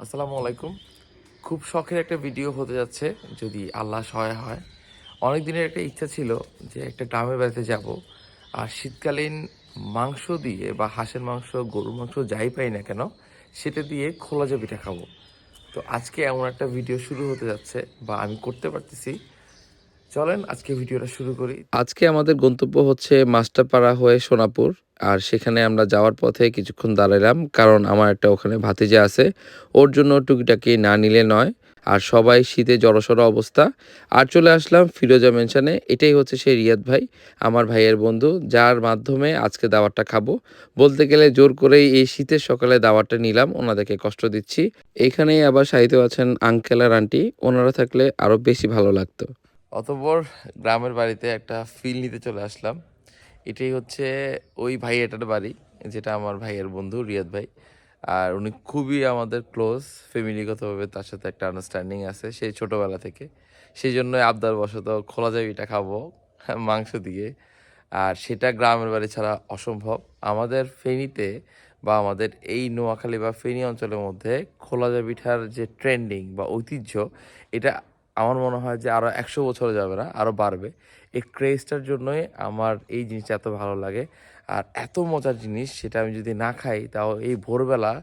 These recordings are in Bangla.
আসসালামু আলাইকুম। খুব শখের একটা ভিডিও হতে যাচ্ছে, যদি আল্লাহ সহায় হয়। অনেক দিনের একটা ইচ্ছা ছিল যে একটা গ্রামের বাড়িতে যাব, আর শীতকালীন মাংস দিয়ে বা হাঁসের মাংস, গরুর মাংস যাই পাই না কেন, সেটা দিয়ে খোলাজা পিঠা খাবো। তো আজকে এমন একটা ভিডিও শুরু হতে যাচ্ছে, বা আমি করতে পারতেছি। চলেন আজকে ভিডিওটা শুরু করি। আজকে আমাদের গন্তব্য হচ্ছে মাস্টারপাড়া হয়ে সোনাপুর। আর সেখানে আমরা যাওয়ার পথে কিছুক্ষণ দাঁড়ালাম, কারণ আমার একটা ওখানে ভাতিজা আছে, ওর জন্য টুকিটাকি না নিলে নয়। আর সবাই শীতে জড়সড় অবস্থা। আর চলে আসলাম ফিরোজা মেনশনে। এটাই হচ্ছে সেই রিয়াদ ভাই, আমার ভাইয়ের বন্ধু, যার মাধ্যমে আজকে দাওয়াতটা খাবো। বলতে গেলে জোর করেই এই শীতের সকালে দাওয়াতটা নিলাম, ওনাদেরকে কষ্ট দিচ্ছি। এখানেই আবার সাহিত্য আছেন আঙ্কেল আর আন্টি, ওনারা থাকলে আরও বেশি ভালো লাগতো। অতঃপর গ্রামের বাড়িতে একটা ফিল নিতে চলে আসলাম। এটাই হচ্ছে ওই ভাইয়াটার বাড়ি, যেটা আমার ভাইয়ের বন্ধু রিয়াদ ভাই। আর উনি খুবই আমাদের ক্লোজ, ফ্যামিলিগতভাবে তার সাথে একটা আন্ডারস্ট্যান্ডিং আছে সেই ছোটোবেলা থেকে। সেই জন্য আবদার বশত খোলা জাবিটা খাবো মাংস দিয়ে। আর সেটা গ্রামের বাড়ি ছাড়া অসম্ভব। আমাদের ফেনীতে বা আমাদের এই নোয়াখালী বা ফেনী অঞ্চলের মধ্যে খোলাজা পিঠার যে ট্রেন্ডিং বা ঐতিহ্য, এটা আমার মনে হয় যে আরও 100 বছর যাবে না, আরও বাড়বে। এই ক্রেজটার জন্যই আমার এই জিনিসটা এত ভালো লাগে। আর এত মজার জিনিস, সেটা আমি যদি না খাই, তাও এই ভোরবেলা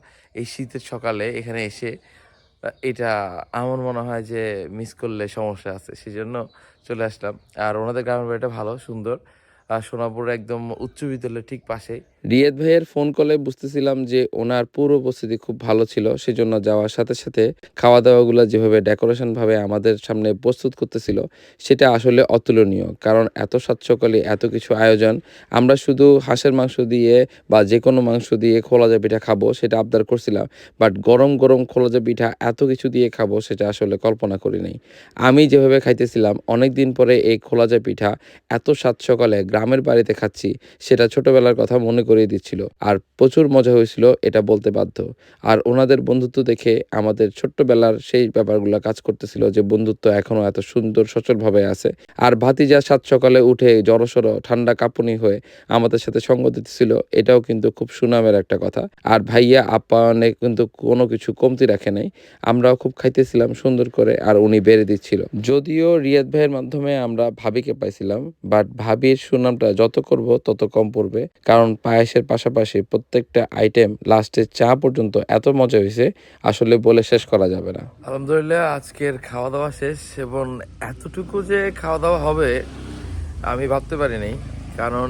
এই শীতের সকালে এখানে এসে এটা আমার মনে হয় যে মিস করলে সমস্যা আছে। সেজন্য চলে আসলাম। আর ওনাদের গ্রামের বাড়িটা ভালো, সুন্দর। আর সোনাপুরের একদম উচ্চ বিদ্যালয়ের ঠিক পাশেই। রিয়াদ ভাইয়ের ফোন কলে বুঝতেছিলাম যে ওনার পুরো উপস্থিতি খুব ভালো ছিল। সেজন্য যাওয়ার সাথে সাথে খাওয়া দাওয়াগুলো যেভাবে ডেকোরেশন ভাবে আমাদের সামনে প্রস্তুত করতেছিল, সেটা আসলে অতুলনীয়। কারণ এত সাত সকালে এত কিছু আয়োজন, আমরা শুধু হাঁসের মাংস দিয়ে বা যে কোনো মাংস দিয়ে খোলাজা পিঠা খাবো সেটা আবদার করছিলাম। বাট গরম গরম খোলাজা পিঠা এত কিছু দিয়ে খাবো, সেটা আসলে কল্পনা করি নাই। আমি যেভাবে খাইতেছিলাম, অনেক দিন পরে এই খোলাজা পিঠা এত সাত সকালে গ্রামের বাড়িতে খাচ্ছি, সেটা ছোটবেলার কথা মনে করিয়ে দিচ্ছিল। আর প্রচুর মজা হয়েছিল, এটা বলতে বাধ্য। আর ওনাদের বন্ধুত্ব দেখে আমাদের ছোট্টবেলার সেই ব্যাপারগুলো কাজ করতেছিল, যে বন্ধুত্ব এখনো এত সুন্দর সচলভাবে আছে। আর ভাতিজা সাত সকালে উঠে জড়সড় ঠান্ডা কাঁপুনি হয়ে আমাদের সাথে সঙ্গ দিতেছিল, এটাও কিন্তু খুব সুনামের একটা কথা। আর ভাইয়া আপ্যায়নে কিন্তু কোনো কিছু কমতি রাখে নাই। আমরাও খুব খাইতেছিলাম সুন্দর করে, আর উনি বেড়ে দিচ্ছিল। যদিও রিয়াদ ভাইয়ের মাধ্যমে আমরা ভাবিকে পাইছিলাম, বাট ভাবির সুনামটা যত করব তত কম পড়বে। কারণ পায়েসের পাশাপাশি প্রত্যেকটা আইটেম লাস্টে চা পর্যন্ত এত মজা হয়েছে, আসলে বলে শেষ করা যাবে না। আলহামদুলিল্লাহ, আজকের খাওয়া দাওয়া শেষ। এবং এতটুকু যে খাওয়া দাওয়া হবে আমি ভাবতে পারিনি। কারণ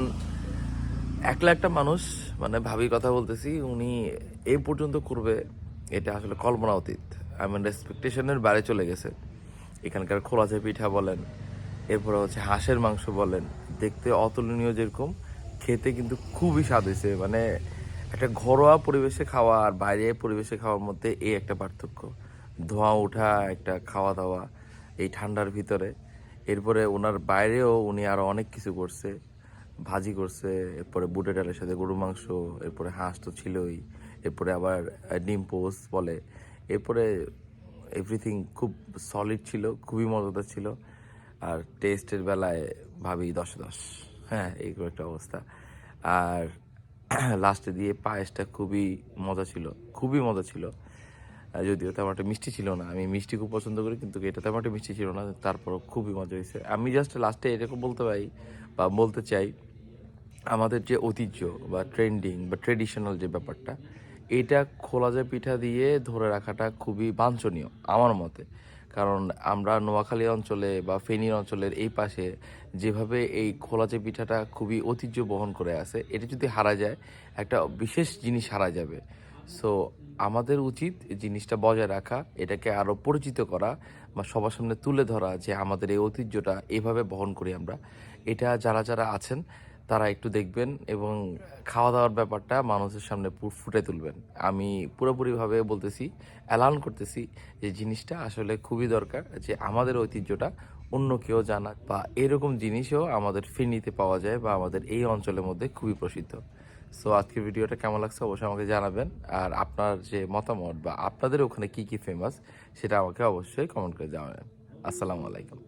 একলা একটা মানুষ, মানে ভাবির কথা বলতেছি, উনি এই পর্যন্ত করবে, এটা আসলে কল্পনা অতীত। আমার এক্সপেকটেশনের বাইরে চলে গেছে। এখানকার খোলাচা পিঠা বলেন, এরপরে হচ্ছে হাঁসের মাংস বলেন, দেখতে অতুলনীয় যেরকম, খেতে কিন্তু খুবই স্বাদ হয়েছে। মানে একটা ঘরোয়া পরিবেশে খাওয়া আর বাইরে পরিবেশে খাওয়ার মধ্যে এই একটা পার্থক্য। ধোঁয়া ওঠা একটা খাওয়া দাওয়া এই ঠান্ডার ভিতরে। এরপরে ওনার বাইরেও উনি আরও অনেক কিছু করছে, ভাজি করছে, এরপরে বুটের ডালের সাথে গরু মাংস, এরপরে হাঁস তো ছিলই, এরপরে আবার ডিম পোস্ট বলে, এরপরে এভরিথিং খুব সলিড ছিল, খুবই মজাদার ছিল। আর টেস্টের বেলায় ভাবি 10-10। হ্যাঁ, এইরকম একটা অবস্থা। আর লাস্টে দিয়ে পায়েসটা খুবই মজা ছিল, খুবই মজা ছিল। যদিও তেমন একটা মিষ্টি ছিল না, আমি মিষ্টি খুব পছন্দ করি, কিন্তু এটা তেমন একটা মিষ্টি ছিল না, তারপরও খুবই মজা হয়েছে। আমি জাস্ট লাস্টে এরকম বলতে পারি বা বলতে চাই, আমাদের যে ঐতিহ্য বা ট্রেন্ডিং বা ট্রেডিশনাল যে ব্যাপারটা, এটা খোলাজা পিঠা দিয়ে ধরে রাখাটা খুবই বাঞ্ছনীয় আমার মতে। কারণ আমরা নোয়াখালী অঞ্চলে বা ফেনী অঞ্চলের এই পাশে যেভাবে এই খোলাজা পিঠাটা খুবই ঐতিহ্য বহন করে আছে, এটা যদি হারা যায়, একটা বিশেষ জিনিস হারা যাবে। সো আমাদের উচিত এই জিনিসটা বজায় রাখা, এটাকে আরও পরিচিত করা বা সবার সামনে তুলে ধরা, যে আমাদের এই ঐতিহ্যটা এভাবে বহন করি আমরা। এটা যারা যারা আছেন তারা একটু দেখবেন, এবং খাওয়া দাওয়ার ব্যাপারটা মানুষের সামনে ফুটে তুলবেন। আমি পুরোপুরিভাবে বলতেছি, অ্যালান করতেছি, যে জিনিসটা আসলে খুবই দরকার, যে আমাদের ঐতিহ্যটা অন্য কেউ জানাক, বা এরকম জিনিসও আমাদের ফেনীতে পাওয়া যায় বা আমাদের এই অঞ্চলের মধ্যে খুবই প্রসিদ্ধ। সো আজকের ভিডিওটা কেমন লাগছে অবশ্যই আমাকে জানাবেন। আর আপনার যে মতামত বা আপনাদের ওখানে কি কি ফেমাস, সেটা আমাকে অবশ্যই কমেন্ট করে জানাবেন। আসসালামু আলাইকুম।